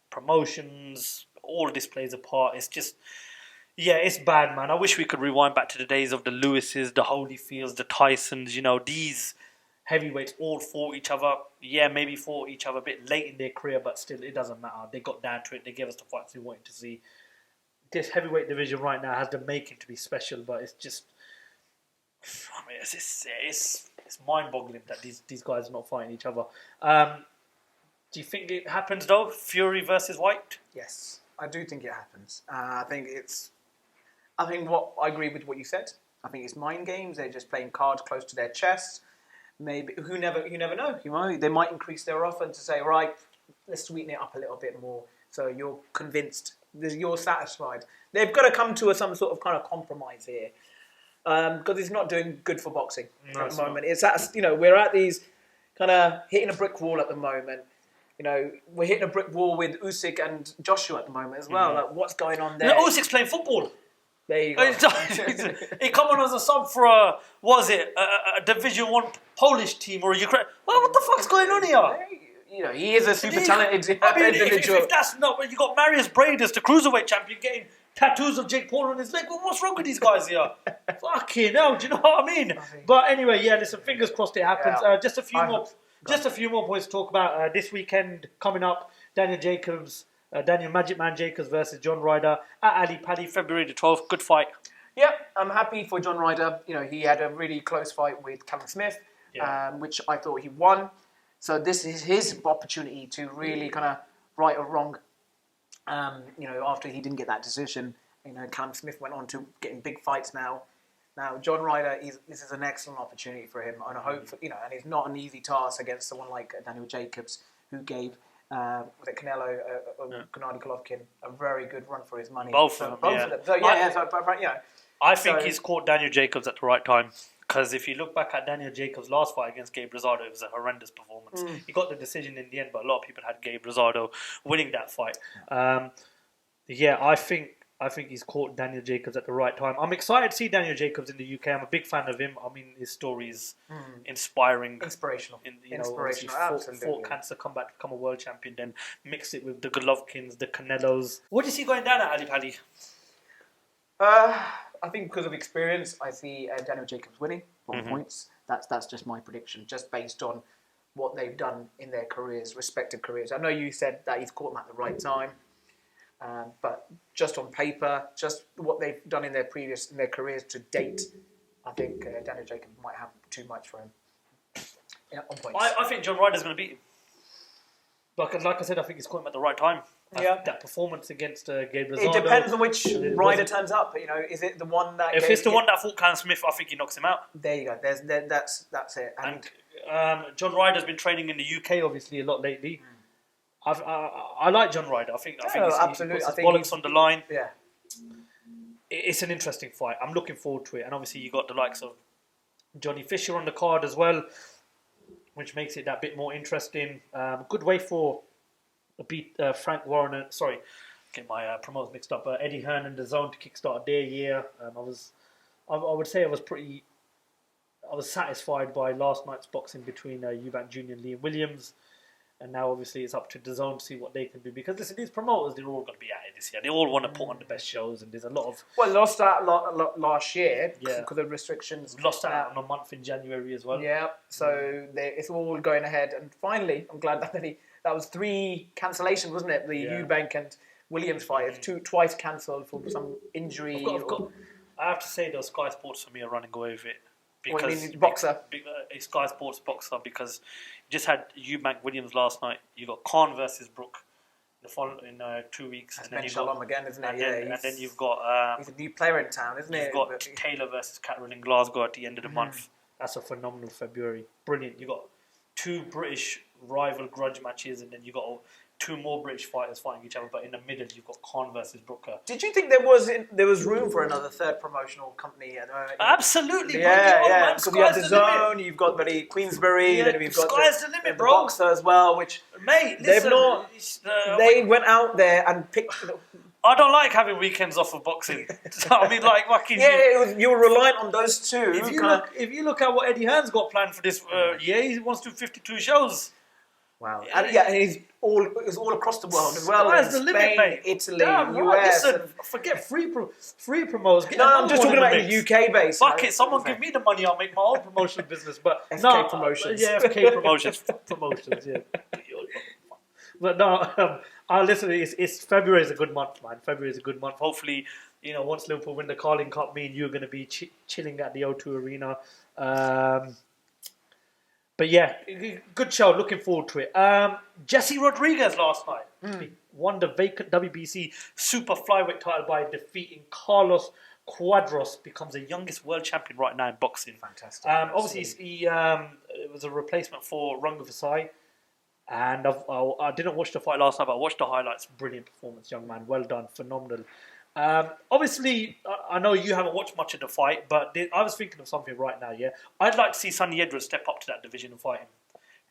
promotions, all of this plays a part. It's just, it's bad, man. I wish we could rewind back to the days of the Lewises, the Holyfields, the Tysons. These heavyweights all fought each other. Yeah, maybe fought each other a bit late in their career, but still, it doesn't matter. They got down to it. They gave us the fights we wanted to see. This heavyweight division right now has the making to be special, but it's just, I mean, it's mind-boggling that these guys are not fighting each other. Do you think it happens though? Fury versus Whyte? Yes, I do think it happens. I think what I agree with what you said. I think it's mind games. They're just playing cards close to their chests. Maybe you never know. They might increase their offer to say, right, let's sweeten it up a little bit more, so you're convinced, you're satisfied. They've got to come to some sort of kind of compromise here, because it's not doing good for boxing at the moment. We're at these kind of hitting a brick wall at the moment. We're hitting a brick wall with Usyk and Joshua at the moment as well. Like, what's going on there? Usyk's playing football. There you go. He come on as a sub for a Division 1 Polish team or a Ukraine. Well, what the fuck's going on here? He is a super talented If individual. that's not, you got Marius Bradis, the cruiserweight champion, getting tattoos of Jake Paul on his leg. Well, what's wrong with these guys here? Fucking hell, do you know what I mean? But anyway, listen, fingers crossed it happens. Yeah. Just a few more points to talk about this weekend coming up. Daniel Magic Man Jacobs versus John Ryder at Ali Pali, February the 12th. Good fight. Yeah, I'm happy for John Ryder. He had a really close fight with Callum Smith, which I thought he won. So this is his opportunity to really kind of right a wrong. After he didn't get that decision, Callum Smith went on to getting big fights now. Now John Ryder, this is an excellent opportunity for him, and I hope and it's not an easy task against someone like Daniel Jacobs, who gave Canelo, Gennady Golovkin, a very good run for his money. Both of them. So, I think he's caught Daniel Jacobs at the right time. Because if you look back at Daniel Jacobs' last fight against Gabe Rosado, it was a horrendous performance. He got the decision in the end, but a lot of people had Gabe Rosado winning that fight. I think he's caught Daniel Jacobs at the right time. I'm excited to see Daniel Jacobs in the UK. I'm a big fan of him. I mean, his story is inspiring. Inspirational. Inspirational, absolutely. Fought cancer, come back to become a world champion, then mix it with the Golovkins, the Canelos. What do you see going down at Ali Pali? I think because of experience, I see Daniel Jacobs winning on points. That's just my prediction, just based on what they've done in their careers, respective careers. I know you said that he's caught them at the right time. But just on paper, just what they've done in their careers to date, I think Daniel Jacobs might have too much for him. Yeah, on points. I think John Ryder's going to beat him. But like I said, I think he's caught him at the right time. That performance against Gabe Rosado. It depends on which Ryder turns up. Is it the one that? If it's the one that fought Callum Smith, I think he knocks him out. There you go. That's it. And John Ryder's been training in the UK obviously a lot lately. I like John Ryder. I think absolutely. He puts his bollocks on the line. Yeah, it's an interesting fight. I'm looking forward to it. And obviously you got the likes of Johnny Fisher on the card as well, which makes it that bit more interesting. Good way for Frank Warren. Get my promoters mixed up. Eddie Hearn and the Zone to kickstart their year. I would say I was satisfied by last night's boxing between Eubank Jr. and Liam Williams. And now, obviously, it's up to DAZN to see what they can do. Because, listen, these promoters, they're all going to be at it this year. They all want to put on the best shows, and there's a lot of... Well, lost out last year Yeah. because of restrictions. Lost out on a month in January as well. Yeah, so it's all going ahead. And finally, I'm glad that that was 3 cancellations, wasn't it? The Eubank and Williams fight. It's twice cancelled for some injury. I have to say, though, Sky Sports for me are running away with it. What do you mean, boxer? A Sky Sports boxer, because you just had Eubank Williams last night. You got Khan versus Brook in 2 weeks. That's and then Ben you Shalom again, isn't it? And then you've got... he's a new player in town, isn't he? You've got Taylor versus Catterall in Glasgow at the end of the month. That's a phenomenal February. Brilliant. You've got 2 British rival grudge matches, and then you've got 2 more British fighters fighting each other, but in the middle you've got Khan versus Brooker. Did you think there was room for another third promotional company? Absolutely, yeah. Because you have DAZN, you've got Queensberry, then we've got Sky's the limit, the bro. Boxer as well, which mate, listen, they went out there and picked. I don't like having weekends off of boxing. I mean, like, fucking... you were reliant on those 2. If you look at what Eddie Hearn's got planned for this year, he wants to do 52 shows. Wow. And it's all across the world as well. That's the Spain, limit, mate. Italy, Damn, US. Listen, forget free promos. I'm just talking about in the UK base. Fuck it, someone give me the money, I'll make my own promotional business. But FK Promotions. Yeah, FK Promotions. Yeah. But no, listen, it's February is a good month, man. February is a good month. Hopefully, once Liverpool win the Carling Cup, me and you are going to be chilling at the O2 Arena. But yeah, good show. Looking forward to it. Jese Rodriguez last night won the vacant WBC Super-Flyweight title by defeating Carlos Cuadras. Becomes the youngest world champion right now in boxing. Fantastic. Obviously, it was a replacement for Runga Vasai. And I didn't watch the fight last night, but I watched the highlights. Brilliant performance, young man. Well done. Phenomenal. Obviously, I know you haven't watched much of the fight, but I was thinking of something right now, yeah? I'd like to see Sonny Edwards step up to that division and fight him.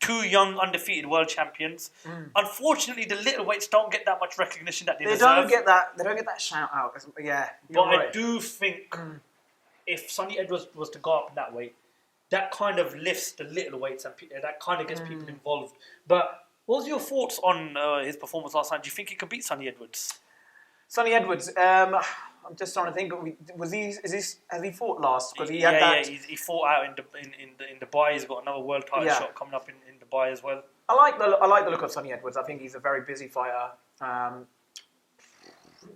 2 young, undefeated world champions. Unfortunately, the little weights don't get that much recognition that they deserve. They don't get that shout out. Yeah. But right. I do think if Sonny Edwards was to go up in that weight, that kind of lifts the little weights and that kind of gets people involved. But what was your thoughts on his performance last night? Do you think he could beat Sonny Edwards? Sonny Edwards, I'm just trying to think. Has he fought last? Because he had that. Yeah, he fought out in Dubai. He's got another world title shot coming up in Dubai as well. I like the look of Sonny Edwards. I think he's a very busy fighter.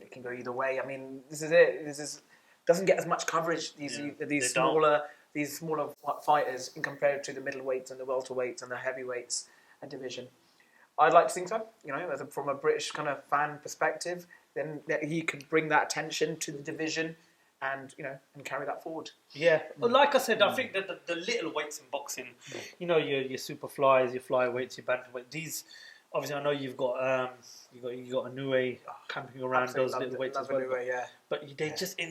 It can go either way. I mean, this is it. Doesn't get as much coverage. These smaller fighters in compared to the middleweights and the welterweights and the heavyweights division. I'd like to think so. From a British kind of fan perspective, then he could bring that attention to the division and carry that forward. Yeah, well, like I said, I think that the little weights in boxing, your super flies, your flyweights, your bantamweights. These, obviously, I know you've got Inoue camping around those little weights as well. Inoue, but it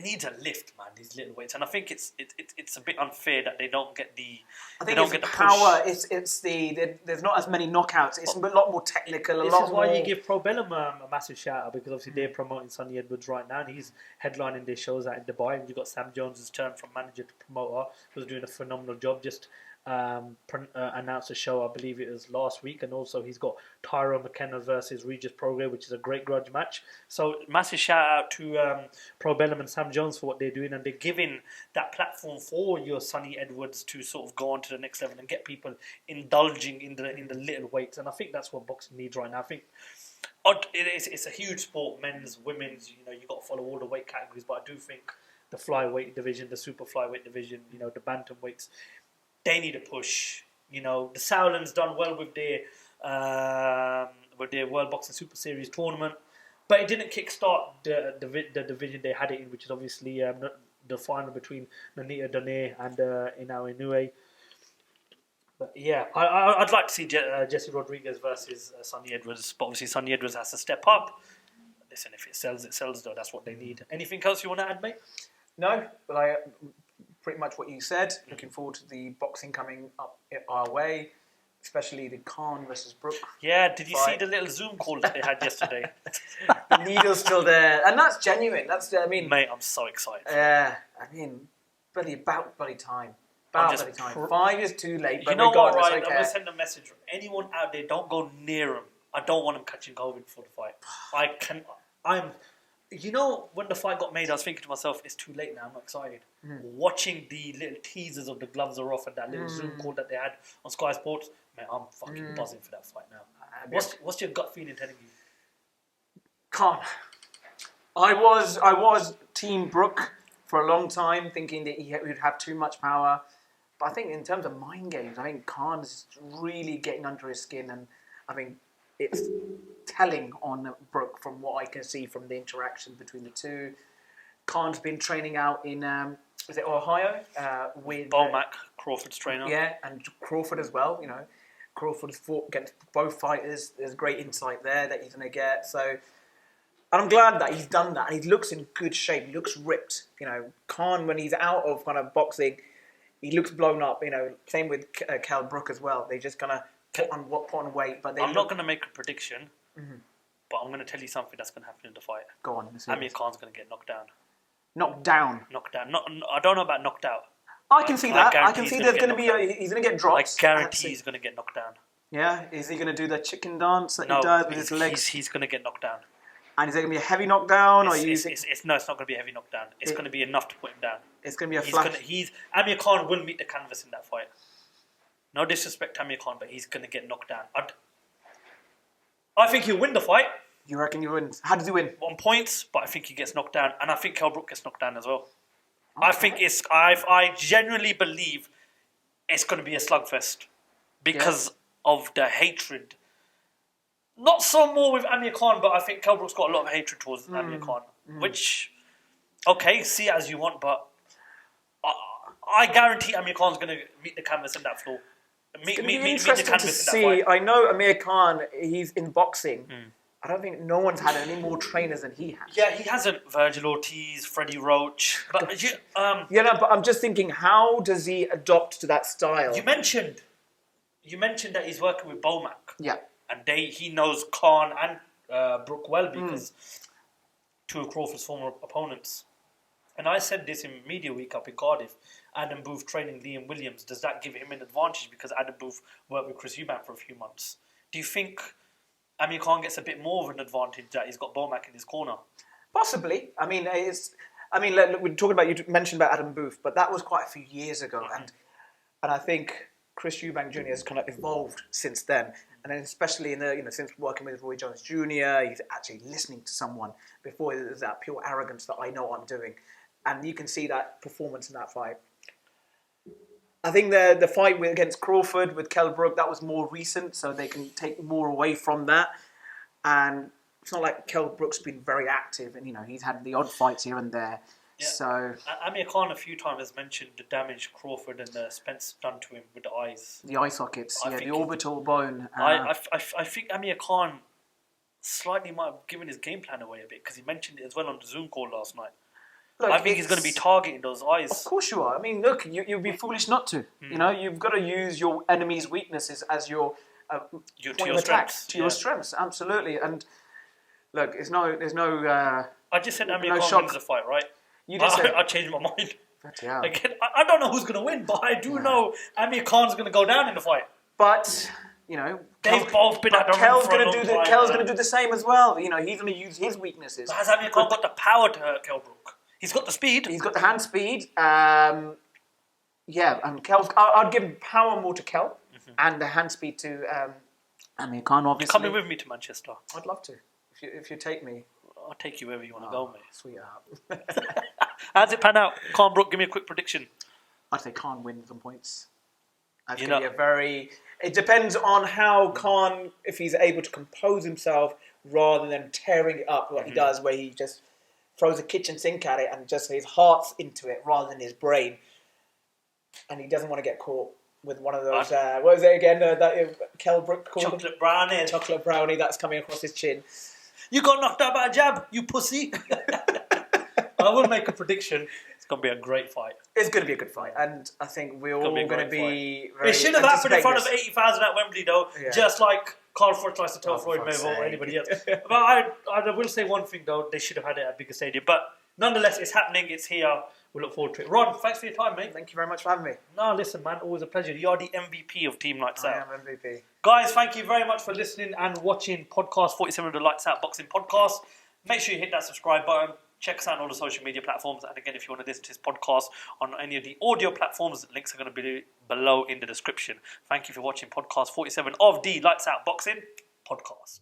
needs a lift, man. These little weights, and I think it's a bit unfair that they don't get the. I think it's the power. There's not as many knockouts. It's a lot more technical. This is why you give Pro Bellum a massive shout out, because obviously they're promoting Sonny Edwards right now, and he's headlining their shows out in Dubai. And you've got Sam Jones's turn from manager to promoter, who's doing a phenomenal job. Just announced a show, I believe it was last week, and also he's got Tyrone McKenna versus Regis Prograis, which is a great grudge match. So massive shout out to Pro Bellum and Sam Jones for what they're doing, and they're giving that platform for your Sonny Edwards to sort of go on to the next level and get people indulging in the little weights. And I think that's what boxing needs right now. I think it's a huge sport, men's, women's. You've got to follow all the weight categories, but I do think the flyweight division, the super flyweight division, the bantamweights, they need a push. The Sauerland's done well with their World Boxing Super Series tournament, but it didn't kickstart the division they had it in, which is obviously the final between Nanita Donaire and Inoue. But yeah, I'd like to see Jese Rodriguez versus Sonny Edwards, but obviously Sonny Edwards has to step up. Listen, if it sells though, that's what they need. Anything else you want to add, mate? No, but pretty much what you said. Looking forward to the boxing coming up our way, especially the Khan versus Brook. Yeah, did you see the little Zoom call that they had yesterday? The needle's still there, and that's genuine. Mate, I'm so excited. Yeah, bloody time. About the time. 5 is too late, but you know what, right? I'm going to send a message. Anyone out there, don't go near him. I don't want him catching COVID before the fight. You know, when the fight got made, I was thinking to myself, it's too late now, I'm not excited. Watching the little teasers of the gloves are off and that little Zoom call that they had on Sky Sports, man, I'm fucking buzzing for that fight now. What's your gut feeling telling you? Khan. I was Team Brook for a long time, thinking that he would have too much power. But I think in terms of mind games, I think Khan's really getting under his skin, and I think it's telling on Brook from what I can see from the interaction between the two. Khan's been training out in, is it Ohio? With Bomac, Crawford's trainer. Yeah, and Crawford as well, you know. Crawford has fought against both fighters. There's great insight there that he's going to get. So, and I'm glad that he's done that. And he looks in good shape. He looks ripped. You know, Khan, when he's out of kind of boxing, he looks blown up. You know, same with Kel Brook as well. They just kind of put on weight. But I'm not going to make a prediction, but I'm going to tell you something that's going to happen in the fight. Go on. Amir Khan's going to get knocked down. Knocked down? Knocked down. I don't know about knocked out. I can see that. I can see there's going to be he's going to get drops. I guarantee he's going to get knocked down. Yeah? Is he going to do the chicken dance that he does with his legs? He's going to get knocked down. And is it going to be a heavy knockdown? No, it's not going to be a heavy knockdown. It's going to be enough to put him down. It's going to be a flash. Amir Khan will meet the canvas in that fight. No disrespect to Amir Khan, but he's going to get knocked down. I think he'll win the fight. You reckon you win? How does he win? On points, but I think he gets knocked down. And I think Kel Brook gets knocked down as well. Okay. I genuinely believe it's going to be a slugfest because of the hatred. Not so more with Amir Khan, but I think Kel Brook's got a lot of hatred towards Amir Khan. Which, okay, see it as you want, but I guarantee Amir Khan's going to meet the canvas in that floor. Meet the canvas in that fight. I know Amir Khan, he's in boxing. I don't think no one's had any more trainers than he has. Yeah, he hasn't. Virgil Ortiz, Freddie Roach. But but I'm just thinking, how does he adopt to that style? You mentioned that he's working with Bomac. Yeah. And he knows Khan and Brook well because two of Crawford's former opponents. And I said this in Media Week up in Cardiff. Adam Booth training Liam Williams. Does that give him an advantage because Adam Booth worked with Chris Eubank for a few months? Do you think Amir Khan gets a bit more of an advantage that he's got Bomac in his corner? Possibly. I mean, we're talking about, you mentioned about Adam Booth, but that was quite a few years ago. And I think Chris Eubank Jr. has kind of evolved since then. And then especially since working with Roy Jones Jr., he's actually listening to someone. Before there's that pure arrogance that I know what I'm doing. And you can see that performance in that fight. I think the fight against Crawford with Kel Brook, that was more recent, so they can take more away from that. And it's not like Kel Brook's been very active, and he's had the odd fights here and there. Yeah. So Amir Khan a few times has mentioned the damage Crawford and Spence done to him with the eyes. The eye sockets, the orbital bone. I think Amir Khan slightly might have given his game plan away a bit because he mentioned it as well on the Zoom call last night. Look, I think he's going to be targeting those eyes. Of course you are. I mean, look, you'd be foolish not to. You've got to use your enemy's weaknesses as your point of attack to your strengths. Absolutely. And look, there's no. I just said Amir Khan wins the fight, right? You did say. I changed my mind. Yeah. Again, I don't know who's going to win, but I do know Amir Khan's going to go down in the fight. But they've both been at the Kel's going to do the same as well. He's going to use his weaknesses. But has Amir Khan got the power to hurt Kel Brook? He's got the speed. He's got the hand speed. And Kel. I'd give power more to Kel and the hand speed to Amir Khan. Obviously, you're coming with me to Manchester. I'd love to. If you take me, I'll take you wherever you want to go, mate. Sweetheart. How's it pan out? Khan Brook, give me a quick prediction. I'd say Khan wins on points. That's going to be a very. It depends on how Khan, if he's able to compose himself rather than tearing it up like he does, where he just throws a kitchen sink at it and just his heart's into it rather than his brain. And he doesn't want to get caught with one of those, what was it again, that Kel Brook called? Chocolate brownie. Chocolate brownie that's coming across his chin. You got knocked out by a jab, you pussy. I will make a prediction. It's going to be a great fight. It's going to be a good fight. And I think we're all going to be very It should have happened in front of 80,000 at Wembley, though. Yeah. Just like Carl Ford tries to tell Floyd Mayweather or anybody else. But I will say one thing, though. They should have had it at a bigger stadium. But nonetheless, it's happening. It's here. We'll look forward to it. Ron, thanks for your time, mate. Thank you very much for having me. No, listen, man, always a pleasure. You're the MVP of Team Lights Out. I am MVP. Guys, thank you very much for listening and watching podcast 47 of the Lights Out Boxing Podcast. Make sure you hit that subscribe button. Check us out on all the social media platforms. And again, if you want to listen to this podcast on any of the audio platforms, links are going to be below in the description. Thank you for watching podcast 47 of the Lights Out Boxing Podcast.